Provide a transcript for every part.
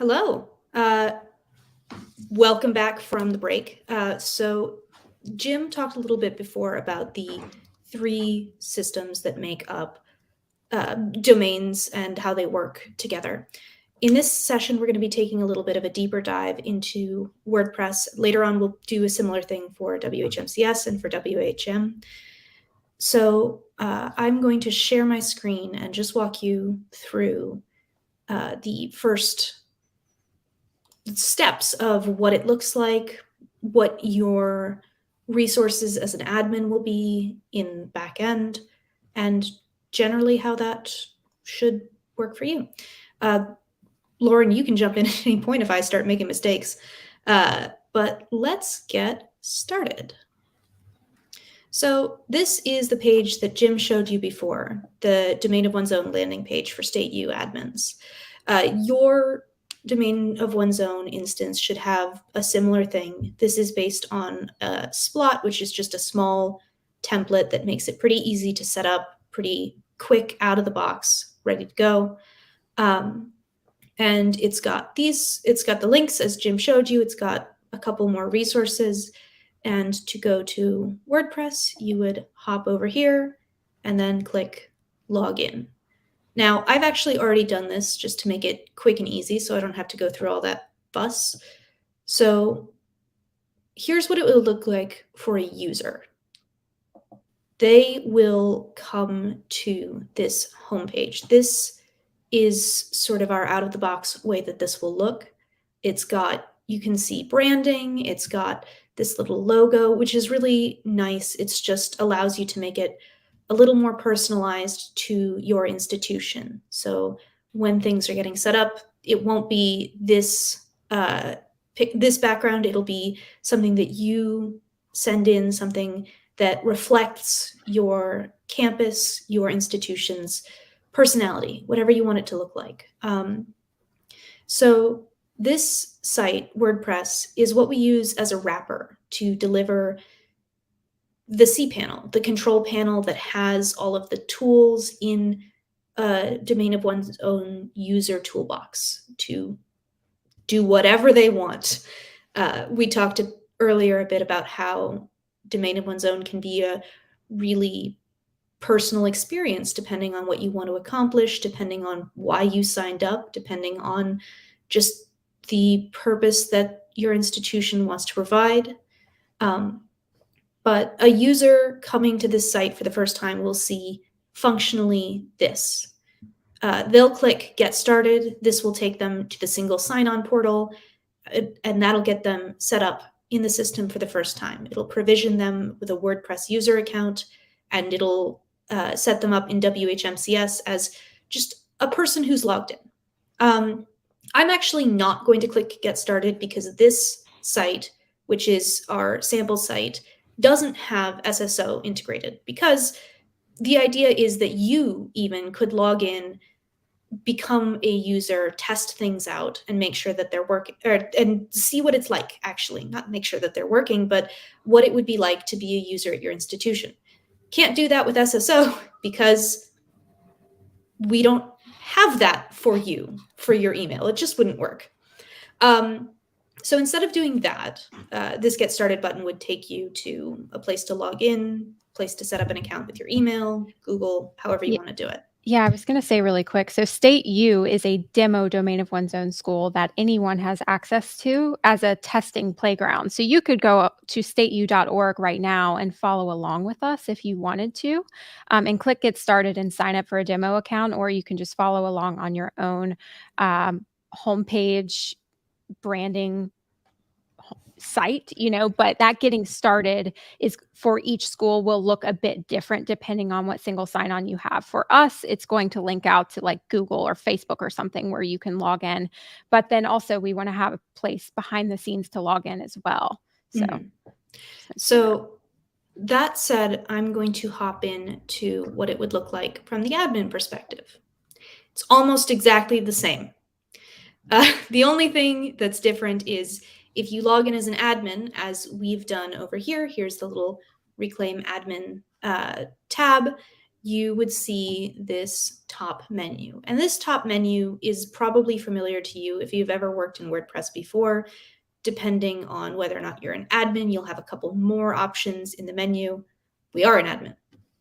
Hello. Welcome back from the break. So Jim talked a little bit before about the three systems that make up domains and how they work together. In this session, we're going to be taking a little bit of a deeper dive into WordPress. Later on, we'll do a similar thing for WHMCS and for WHM. So I'm going to share my screen and just walk you through the first steps of what it looks like, what your resources as an admin will be in backend, and generally how that should work for you. Lauren, you can jump in at any point if I start making mistakes, but let's get started. So this is the page that Jim showed you before, the domain of one's own landing page for State U admins. Your domain of one's own instance should have a similar thing. This is based on a Splot, which is just a small template that makes it pretty easy to set up, pretty quick out of the box, ready to go. And it's got the links as Jim showed you. It's got a couple more resources. And to go to WordPress, you would hop over here and then click Login. Now, I've actually already done this just to make it quick and easy so I don't have to go through all that fuss. So here's what it would look like for a user. They will come to this homepage. This is sort of our out-of-the-box way that this will look. It's got, you can see branding, it's got this little logo, which is really nice. It's just allows you to make it a little more personalized to your institution. So when things are getting set up, it won't be this this background. It'll be something that you send in, something that reflects your campus, your institution's personality, whatever you want it to look like. So this site, WordPress, is what we use as a wrapper to deliver the cPanel, the control panel that has all of the tools in a domain of one's own user toolbox to do whatever they want. We talked earlier a bit about how domain of one's own can be a really personal experience depending on what you want to accomplish, depending on why you signed up, depending on just the purpose that your institution wants to provide. But a user coming to this site for the first time will see functionally this. They'll click Get Started. This will take them to the single sign-on portal, and that'll get them set up in the system for the first time. It'll provision them with a WordPress user account, and it'll set them up in WHMCS as just a person who's logged in. I'm actually not going to click Get Started because this site, which is our sample site, doesn't have SSO integrated, because the idea is that you even could log in, become a user, test things out, and make sure that they're working, and see what it's like, actually, not make sure that they're working, but what it would be like to be a user at your institution. Can't do that with SSO because we don't have that for you, for your email. It just wouldn't work. So instead of doing that, this Get Started button would take you to a place to log in, place to set up an account with your email, Google, however you want to do it. Yeah, I was going to say really quick. So State U is a demo domain of one's own school that anyone has access to as a testing playground. So you could go to stateu.org right now and follow along with us if you wanted to, and click Get Started and sign up for a demo account, or you can just follow along on your own homepage branding site, but that getting started is for each school will look a bit different depending on what single sign-on you have. For us, it's going to link out to like Google or Facebook or something where you can log in. But then also we want to have a place behind the scenes to log in as well. So that said, I'm going to hop in to what it would look like from the admin perspective. It's almost exactly the same. The only thing that's different is if you log in as an admin, as we've done over here, here's the little Reclaim Admin tab. you would see this top menu. And this top menu is probably familiar to you if you've ever worked in WordPress before. Depending on whether or not you're an admin, you'll have a couple more options in the menu. We are an admin.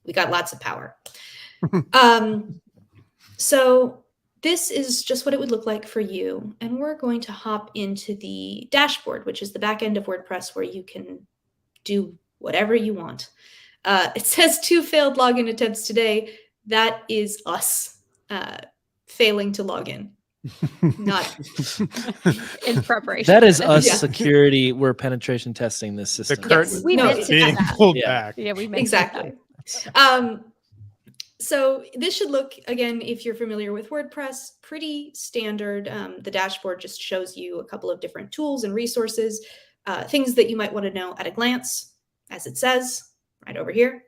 We got lots of power. So this is just what it would look like for you. And we're going to hop into the dashboard, which is the back end of WordPress where you can do whatever you want. It says 2 failed login attempts today. That is us failing to log in. Not in preparation. That is us Yeah. security. We're penetration testing this The system. curtain We meant is to being do that. pulled Yeah. back. Yeah, we meant exactly. that. So this should look, again, if you're familiar with WordPress, pretty standard. The dashboard just shows you a couple of different tools and resources, things that you might want to know at a glance, as it says right over here.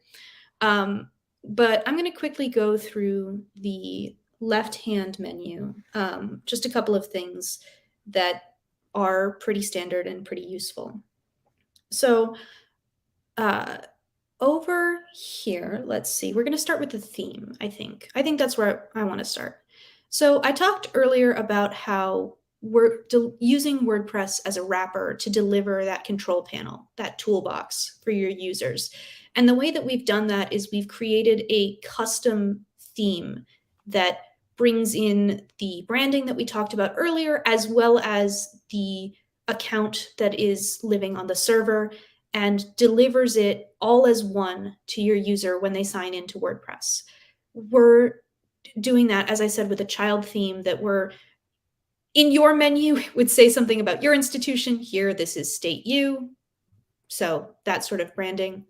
But I'm going to quickly go through the left-hand menu, just a couple of things that are pretty standard and pretty useful. So over here, let's see, we're going to start with the theme, I think. I think that's where I want to start. So I talked earlier about how we're using WordPress as a wrapper to deliver that control panel, that toolbox for your users. And the way that we've done that is we've created a custom theme that brings in the branding that we talked about earlier, as well as the account that is living on the server, and delivers it all as one to your user when they sign into WordPress. We're doing that, as I said, with a child theme that we're in your menu would say something about your institution. Here, this is State U. So that sort of branding.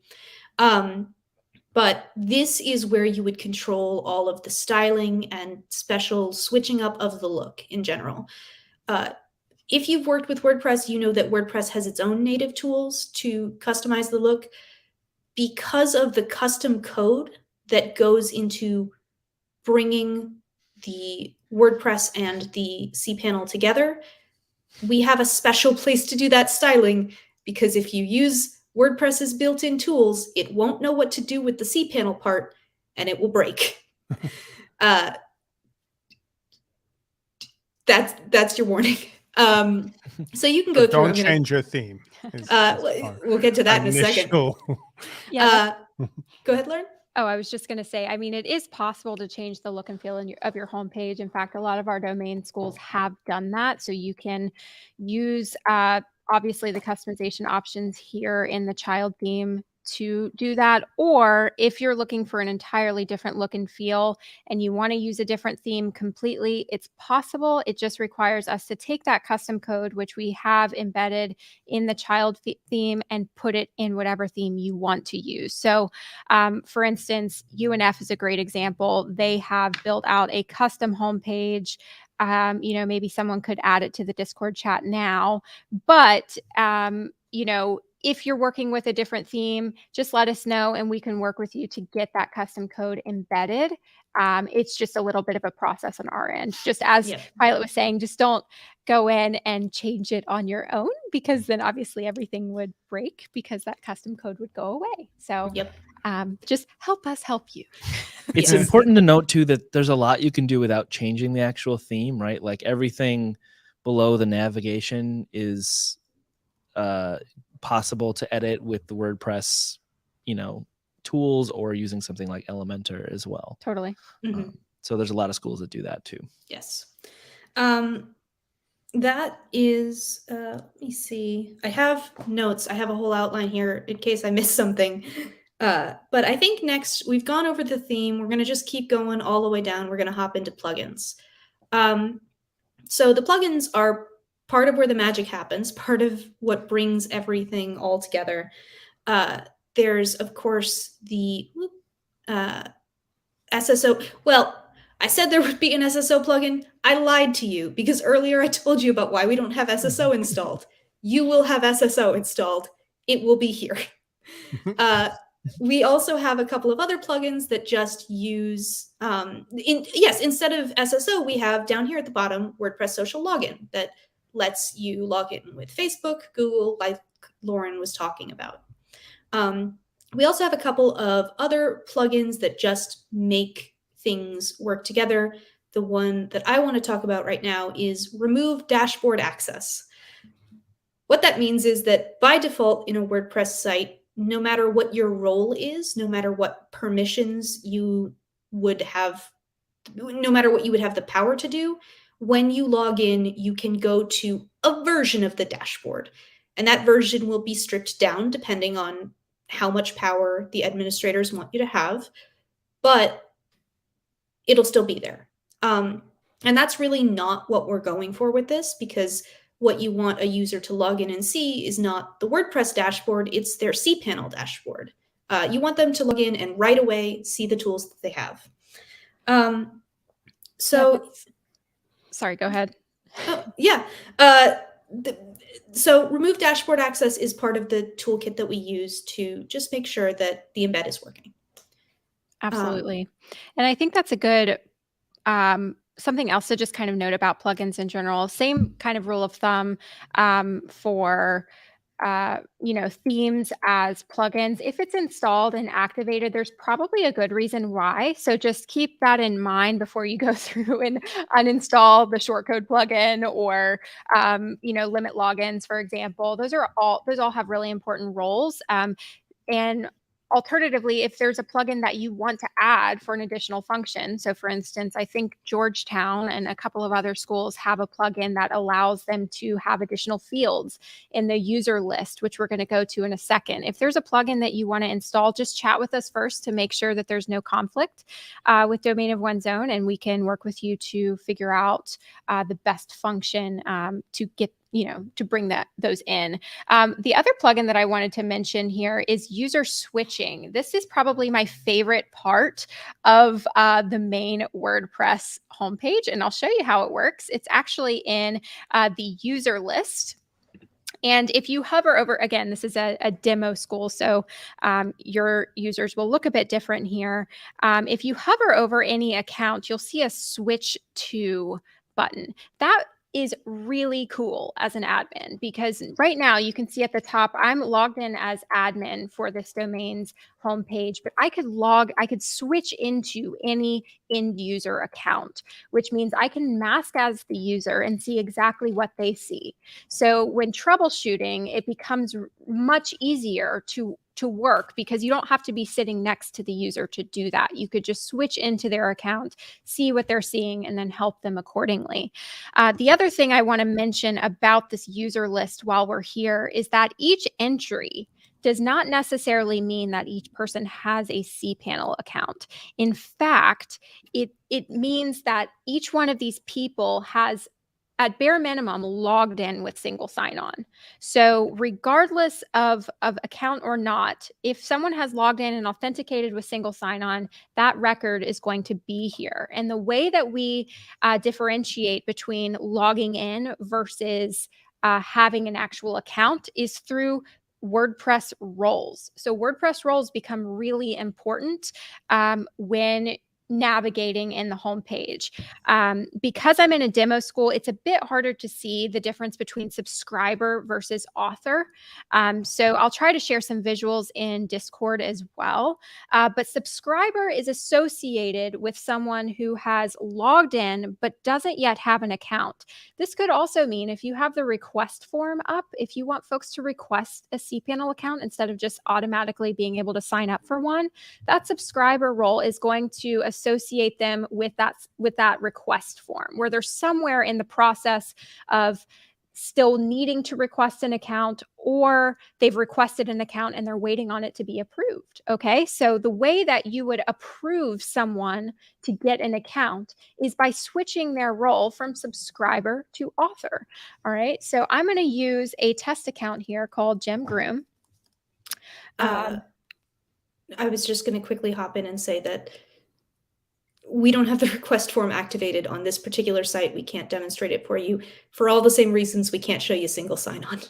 But this is where you would control all of the styling and special switching up of the look in general. If you've worked with WordPress, you know that WordPress has its own native tools to customize the look. Because of the custom code that goes into bringing the WordPress and the cPanel together, we have a special place to do that styling, because if you use WordPress's built-in tools, it won't know what to do with the cPanel part, and it will break. That's your warning. So you can go through. Don't change your theme. We'll get to that in a second. Yeah. Go ahead, Lauren. Oh, I was just going to say, I mean, it is possible to change the look and feel of your homepage. In fact, a lot of our domain schools have done that. So you can use, obviously, the customization options here in the child theme to do that. Or if you're looking for an entirely different look and feel and you want to use a different theme completely, it's possible. It just requires us to take that custom code, which we have embedded in the child theme, and put it in whatever theme you want to use. So for instance, UNF is a great example. They have built out a custom homepage. Maybe someone could add it to the Discord chat now, but if you're working with a different theme, just let us know and we can work with you to get that custom code embedded. It's just a little bit of a process on our end. Just as Pilot was saying, just don't go in and change it on your own, because then obviously everything would break because that custom code would go away. So just help us help you. It's important to note too that there's a lot you can do without changing the actual theme, right? Like everything below the navigation is possible to edit with the WordPress, tools, or using something like Elementor as well. Totally. So there's a lot of schools that do that too. Yes. That is, let me see. I have notes. I have a whole outline here in case I missed something. But I think next, we've gone over the theme. We're going to just keep going all the way down. We're going to hop into plugins. So the plugins are part of where the magic happens, part of what brings everything all together. There's, of course, the SSO. Well, I said there would be an SSO plugin. I lied to you, because earlier I told you about why we don't have SSO installed. You will have SSO installed. It will be here. We also have a couple of other plugins that just use, instead of SSO, we have down here at the bottom, WordPress Social Login, that lets you log in with Facebook, Google, like Lauren was talking about. We also have a couple of other plugins that just make things work together. The one that I want to talk about right now is remove dashboard access. What that means is that by default in a WordPress site, no matter what your role is, no matter what permissions you would have, no matter what you would have the power to do, when you log in, you can go to a version of the dashboard. And that version will be stripped down depending on how much power the administrators want you to have, but it'll still be there. And that's really not what we're going for with this, because what you want a user to log in and see is not the WordPress dashboard, it's their cPanel dashboard. You want them to log in and right away see the tools that they have. Sorry, go ahead. Yeah. So remove dashboard access is part of the toolkit that we use to just make sure that the embed is working. Absolutely. And I think that's a good something else to just kind of note about plugins in general. Same kind of rule of thumb for themes as plugins. If it's installed and activated, there's probably a good reason why. So just keep that in mind before you go through and uninstall the shortcode plugin or, limit logins, for example. Those all have really important roles. And alternatively, if there's a plugin that you want to add for an additional function, so for instance, I think Georgetown and a couple of other schools have a plugin that allows them to have additional fields in the user list, which we're going to go to in a second. If there's a plugin that you want to install, just chat with us first to make sure that there's no conflict with domain of one's own, and we can work with you to figure out the best function to get to bring those in. The other plugin that I wanted to mention here is user switching. This is probably my favorite part of the main WordPress homepage, and I'll show you how it works. It's actually in the user list. And if you hover over, again, this is a demo school, so your users will look a bit different here. If you hover over any account, you'll see a switch to button. That is really cool as an admin, because right now you can see at the top, I'm logged in as admin for this domain's homepage, but I could switch into any end user account, which means I can mask as the user and see exactly what they see. So when troubleshooting, it becomes much easier to work, because you don't have to be sitting next to the user to do that. You could just switch into their account, see what they're seeing, and then help them accordingly. The other thing I want to mention about this user list while we're here is that each entry does not necessarily mean that each person has a cPanel account. In fact, it means that each one of these people has, at bare minimum, logged in with single sign-on. So regardless of account or not, if someone has logged in and authenticated with single sign-on, that record is going to be here. And the way that we differentiate between logging in versus having an actual account is through WordPress roles. So WordPress roles become really important when navigating in the homepage. Because I'm in a demo school, it's a bit harder to see the difference between subscriber versus author. So I'll try to share some visuals in Discord as well. But subscriber is associated with someone who has logged in but doesn't yet have an account. This could also mean if you have the request form up, if you want folks to request a cPanel account instead of just automatically being able to sign up for one, that subscriber role is going to associate them with that request form, where they're somewhere in the process of still needing to request an account, or they've requested an account and they're waiting on it to be approved. Okay, so the way that you would approve someone to get an account is by switching their role from subscriber to author. All right, so I'm going to use a test account here called Gem Groom. I was just going to quickly hop in and say that we don't have the request form activated on this particular site. We can't demonstrate it for you for all the same reasons we can't show you single sign-on.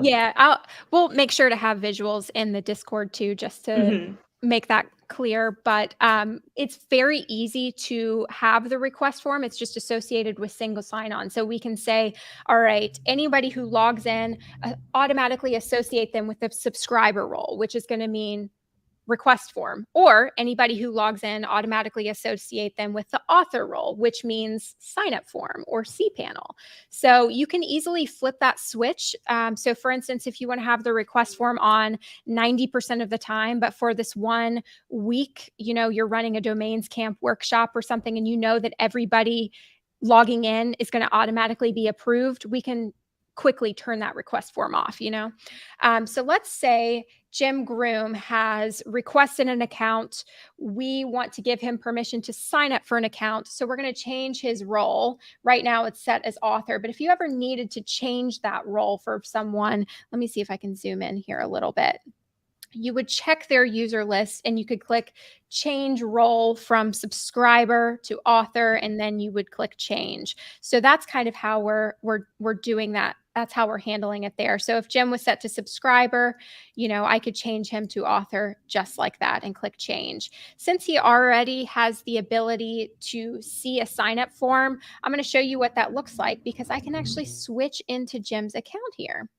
Yeah, we'll make sure to have visuals in the Discord too, just to make that clear. But it's very easy to have the request form. It's just associated with single sign-on. So we can say, all right, anybody who logs in, automatically associate them with the subscriber role, which is going to mean request form, or anybody who logs in automatically associate them with the author role, which means sign up form or cPanel. So you can easily flip that switch. So for instance, if you want to have the request form on 90% of the time, but for this one week, you know, you're running a domains camp workshop or something, and you know that everybody logging in is going to automatically be approved, we can quickly turn that request form off, you know? So let's say Jim Groom has requested an account. We want to give him permission to sign up for an account. So we're going to change his role. Right now it's set as author, but if you ever needed to change that role for someone, let me see if I can zoom in here a little bit. You would check their user list and you could click change role from subscriber to author, and then you would click change. So that's kind of how we're doing that. That's how we're handling it there. So if Jim was set to subscriber, you know, I could change him to author just like that and click change. Since he already has the ability to see a sign up form, I'm going to show you what that looks like, because I can actually switch into Jim's account here.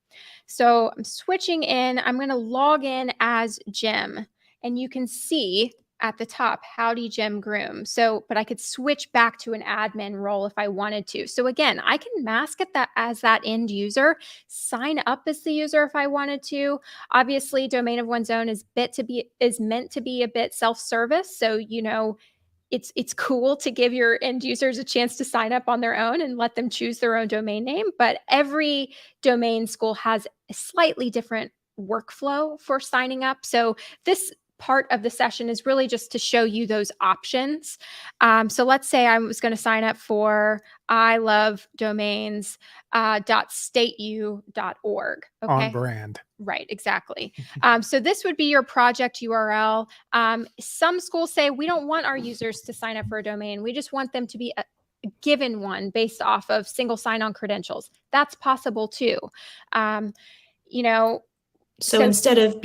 So I'm switching in. I'm going to log in as Jim, and you can see at the top, howdy Jim Groom. So, but I could switch back to an admin role if I wanted to. So again, I can mask it that as that end user, sign up as the user if I wanted to. Obviously, domain of one's own is meant to be a bit self-service. So, you know, it's cool to give your end users a chance to sign up on their own and let them choose their own domain name. But every domain school has a slightly different workflow for signing up. So this part of the session is really just to show you those options. So let's say I was going to sign up for ilovedomains.stateu.org. Okay. On brand. Right, exactly. So this would be your project URL. Some schools say we don't want our users to sign up for a domain. We just want them to be given one based off of single sign-on credentials. That's possible too. You know, so instead of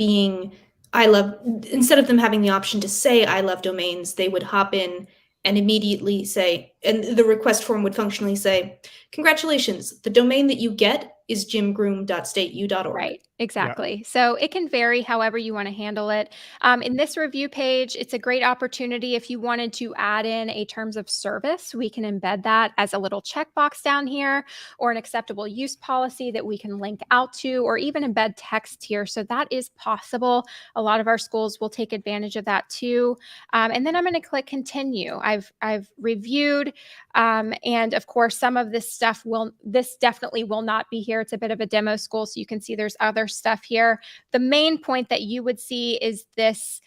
them having the option to say I love domains, they would hop in and immediately say, and the request form would functionally say, congratulations, the domain that you get is jimgroom.stateu.org. Right, exactly. Yeah. So it can vary however you want to handle it. In this review page, it's a great opportunity if you wanted to add in a terms of service. We can embed that as a little checkbox down here, or an acceptable use policy that we can link out to, or even embed text here. So that is possible. A lot of our schools will take advantage of that too. And then I'm going to click continue. I've reviewed, and of course, some of this stuff this definitely will not be here. It's a bit of a demo school, so you can see there's other stuff here. The main point that you would see is this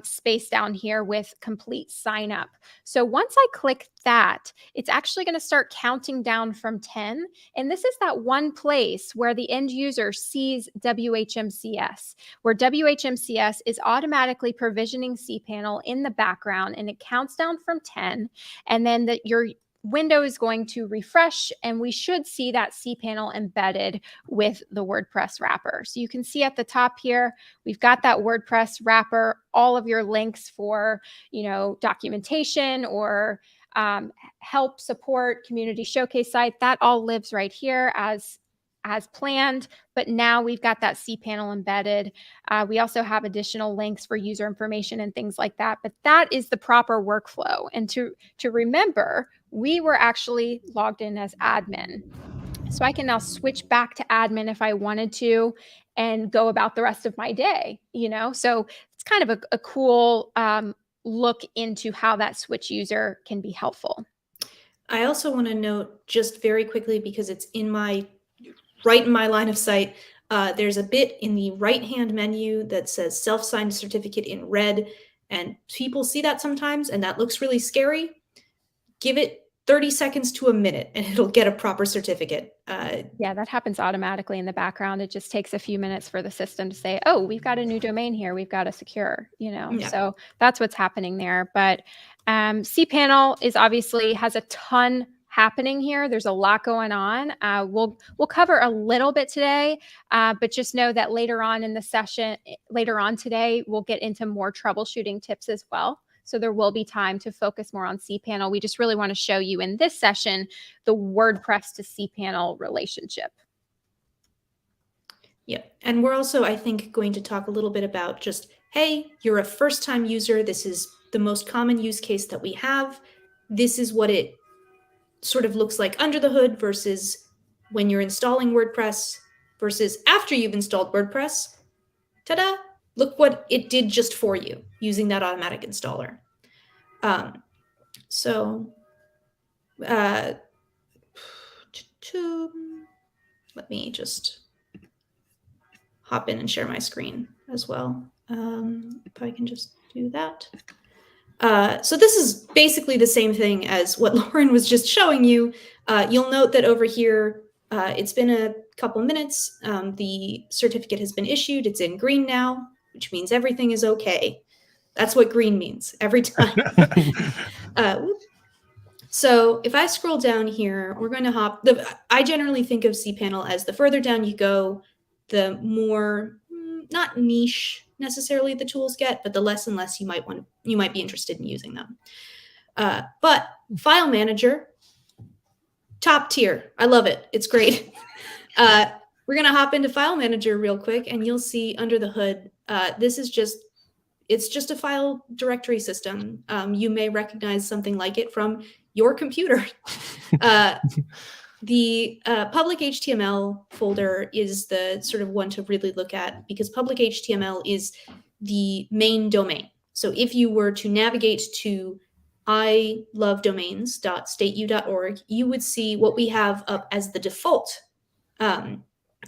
space down here with complete sign up. So once I click that, it's actually going to start counting down from 10. And this is that one place where the end user sees WHMCS, where WHMCS is automatically provisioning cPanel in the background, and it counts down from 10. And then your window is going to refresh, and we should see that cPanel embedded with the WordPress wrapper. So you can see at the top here, we've got that WordPress wrapper, all of your links for, you know, documentation or help, support, community showcase site. That all lives right here as planned, but now we've got that cPanel embedded. We also have additional links for user information and things like that, but that is the proper workflow. And to remember, we were actually logged in as admin. So I can now switch back to admin if I wanted to and go about the rest of my day, you know? So it's kind of a cool look into how that switch user can be helpful. I also want to note just very quickly, because it's right in my line of sight, there's a bit in the right-hand menu that says self-signed certificate in red, and people see that sometimes, and that looks really scary. Give it 30 seconds to a minute, and it'll get a proper certificate. Yeah, that happens automatically in the background. It just takes a few minutes for the system to say, oh, we've got a new domain here. We've got to secure, you know, yeah. So that's what's happening there. But cPanel has a ton happening here. There's a lot going on. We'll cover a little bit today, but just know that later on in the session, later on today, we'll get into more troubleshooting tips as well. So there will be time to focus more on cPanel. We just really want to show you in this session the WordPress to cPanel relationship. Yeah, and we're also, I think, going to talk a little bit about just hey, you're a first-time user. This is the most common use case that we have. This is what it sort of looks like under the hood versus when you're installing WordPress versus after you've installed WordPress. Ta-da! Look what it did just for you using that automatic installer. So let me just hop in and share my screen as well. If I can just do that. So this is basically the same thing as what Lauren was just showing you. You'll note that over here, it's been a couple minutes. The certificate has been issued. It's in green now, which means everything is okay. That's what green means every time. So if I scroll down here, we're going to hop. I generally think of cPanel as the further down you go, the more not niche necessarily the tools get, but the less and less you might be interested in using them. But File Manager, top tier. I love it. It's great. We're going to hop into File Manager real quick, and you'll see under the hood, it's just a file directory system. You may recognize something like it from your computer. The public HTML folder is the sort of one to really look at, because public HTML is the main domain. So if you were to navigate to ilovedomains.stateu.org, you would see what we have up as the default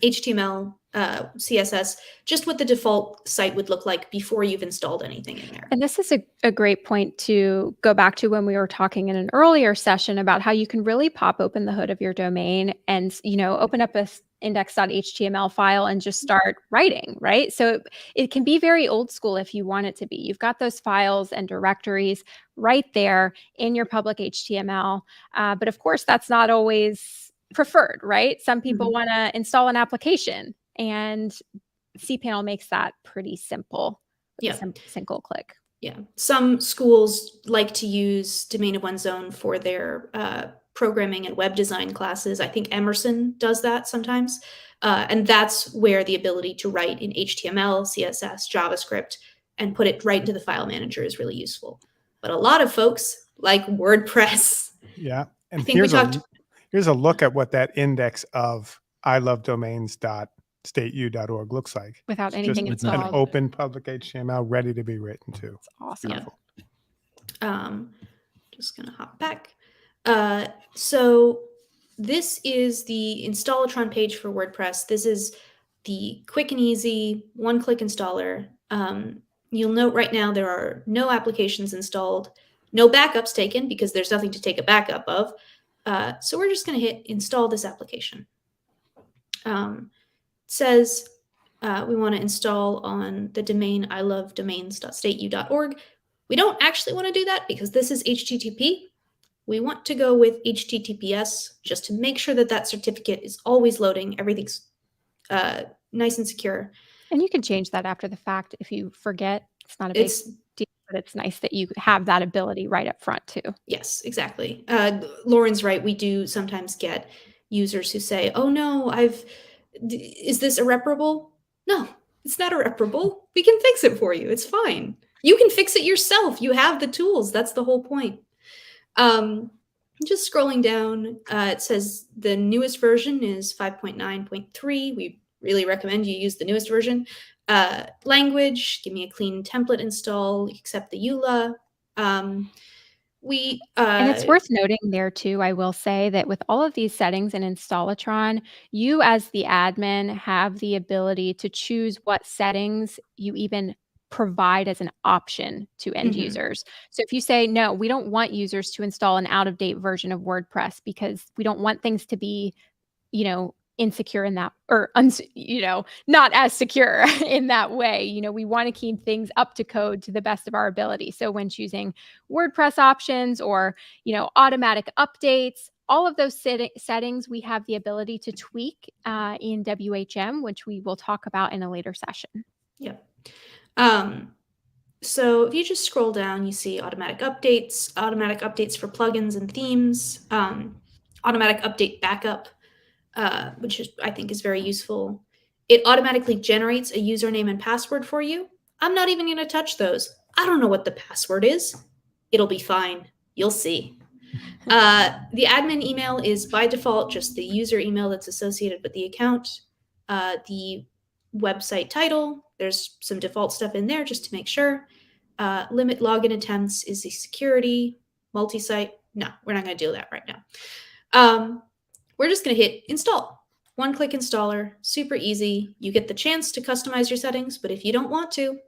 HTML, CSS, just what the default site would look like before you've installed anything in there. And this is a great point to go back to when we were talking in an earlier session about how you can really pop open the hood of your domain and, open up a index.html file and just start writing, right? So it can be very old school if you want it to be. You've got those files and directories right there in your public HTML. But of course, that's not always preferred, right? Some people want to install an application, and cPanel makes that pretty simple. Yeah. Single click. Yeah. Some schools like to use Domain of One's Own for their programming and web design classes. I think Emerson does that sometimes. And that's where the ability to write in HTML, CSS, JavaScript, and put it right into the file manager is really useful. But a lot of folks like WordPress. Yeah. And I think here's a look at what that index of ilovedomains.stateu.org looks like. Without It's anything just installed. an open public HTML ready to be written to. It's awesome. Yeah. Just gonna hop back. So this is the Installatron page for WordPress. This is the quick and easy one-click installer. You'll note right now there are no applications installed, no backups taken because there's nothing to take a backup of. So we're just going to hit install this application. It says we want to install on the domain ilovedomains.stateu.org. We don't actually want to do that because this is HTTP. We want to go with HTTPS just to make sure that that certificate is always loading. Everything's nice and secure. And you can change that after the fact if you forget. It's not a big deal, but it's nice that you have that ability right up front too. Yes, exactly. Lauren's right. We do sometimes get users who say, oh no, is this irreparable? No, it's not irreparable. We can fix it for you. It's fine. You can fix it yourself. You have the tools. That's the whole point. Just scrolling down, it says the newest version is 5.9.3. We really recommend you use the newest version. Language, give me a clean template install, accept the EULA. And it's worth noting there too, I will say that with all of these settings in Installatron, you as the admin have the ability to choose what settings you even provide as an option to end users. So if you say, no, we don't want users to install an out-of-date version of WordPress because we don't want things to be, insecure in that, or not as secure in that way. We want to keep things up to code to the best of our ability. So when choosing WordPress options or, automatic updates, all of those settings, we have the ability to tweak in WHM, which we will talk about in a later session. Yep. So if you just scroll down, you see automatic updates for plugins and themes, automatic update backup, which I think is very useful. It automatically generates a username and password for you. I'm not even going to touch those. I don't know what the password is. It'll be fine. You'll see. The admin email is by default just the user email that's associated with the account. The website title, there's some default stuff in there just to make sure. Limit login attempts is the security. Multi-site, no, we're not going to do that right now. We're just going to hit install. One-click installer, super easy. You get the chance to customize your settings, but if you don't want to,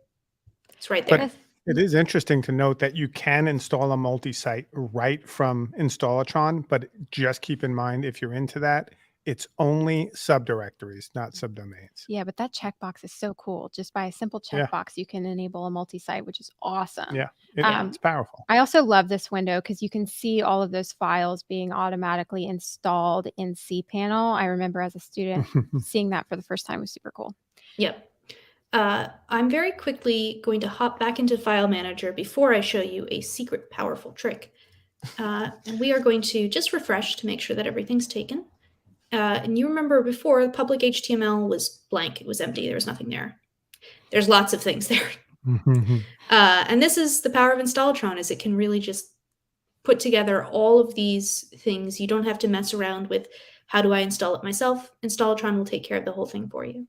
it's right there. But it is interesting to note that you can install a multi-site right from Installatron, but just keep in mind, if you're into that, it's only subdirectories, not subdomains. Yeah, but that checkbox is so cool. Just by a simple Yeah. checkbox, you can enable a multi-site, which is awesome. Yeah, it's powerful. I also love this window because you can see all of those files being automatically installed in cPanel. I remember as a student seeing that for the first time was super cool. Yep. I'm very quickly going to hop back into File Manager before I show you a secret powerful trick. And we are going to just refresh to make sure that everything's taken. And you remember before, the public HTML was blank. It was empty. There was nothing there. There's lots of things there. And this is the power of Installatron, is it can really just put together all of these things. You don't have to mess around with how do I install it myself. Installatron will take care of the whole thing for you.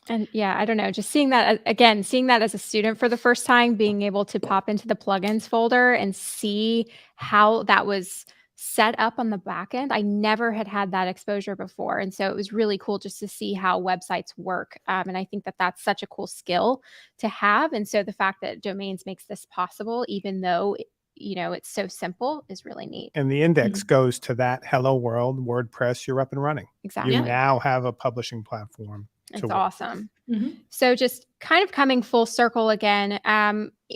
And yeah, I don't know, just seeing that again, seeing that as a student for the first time, being able to pop into the plugins folder and see how that was set up on the back end. I never had that exposure before. And so it was really cool just to see how websites work. And I think that that's such a cool skill to have. And so the fact that Domains makes this possible, even though it's so simple, is really neat. And the index goes to that hello world, WordPress, you're up and running. Exactly. You now have a publishing platform. It's awesome. Mm-hmm. So just kind of coming full circle again,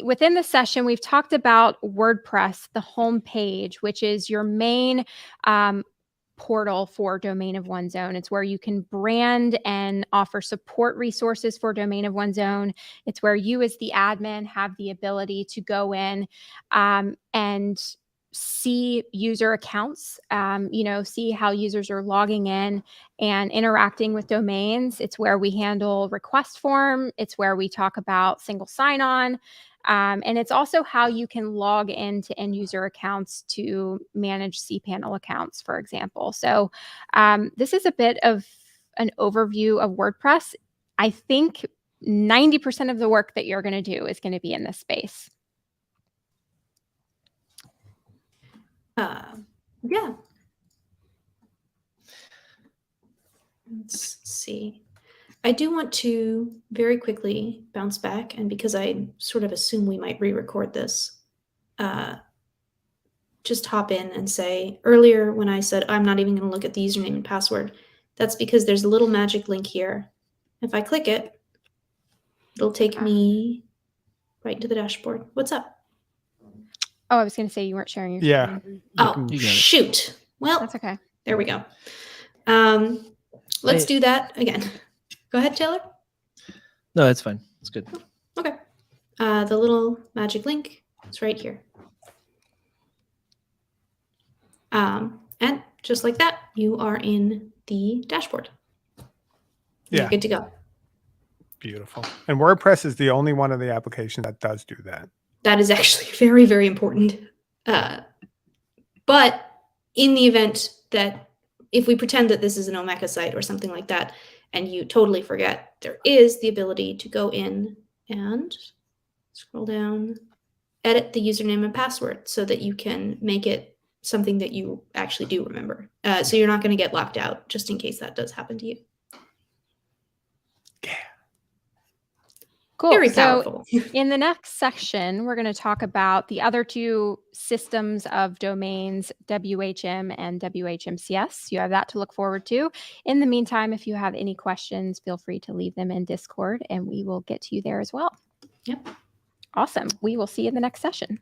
within the session, we've talked about WordPress, the home page, which is your main portal for Domain of One's Own. It's where you can brand and offer support resources for Domain of One's Own. It's where you as the admin have the ability to go in and see user accounts, see how users are logging in and interacting with domains. It's where we handle request form. It's where we talk about single sign-on. And it's also how you can log into end user accounts to manage cPanel accounts, for example. So this is a bit of an overview of WordPress. I think 90% of the work that you're going to do is going to be in this space. Yeah. Let's see. I do want to very quickly bounce back, and because I sort of assume we might re-record this, just hop in and say, earlier when I said I'm not even going to look at the username and password, that's because there's a little magic link here. If I click it, it'll take me right to the dashboard. What's up? Oh, I was going to say you weren't sharing your screen. Oh, shoot. Well, that's okay. There we go. Let's do that again. Go ahead, Taylor. No, that's fine. It's good. Okay. The little magic link is right here. And just like that, you are in the dashboard. Yeah. You're good to go. Beautiful. And WordPress is the only one of the applications that does do that. That is actually very, very important. But in the event that if we pretend that this is an Omeka site or something like that, and you totally forget, there is the ability to go in and scroll down, edit the username and password so that you can make it something that you actually do remember. So you're not going to get locked out, just in case that does happen to you. Yeah. Cool. Very powerful. So in the next section, we're going to talk about the other two systems of domains, WHM and WHMCS. You have that to look forward to. In the meantime, if you have any questions, feel free to leave them in Discord and we will get to you there as well. Yep. Awesome. We will see you in the next session.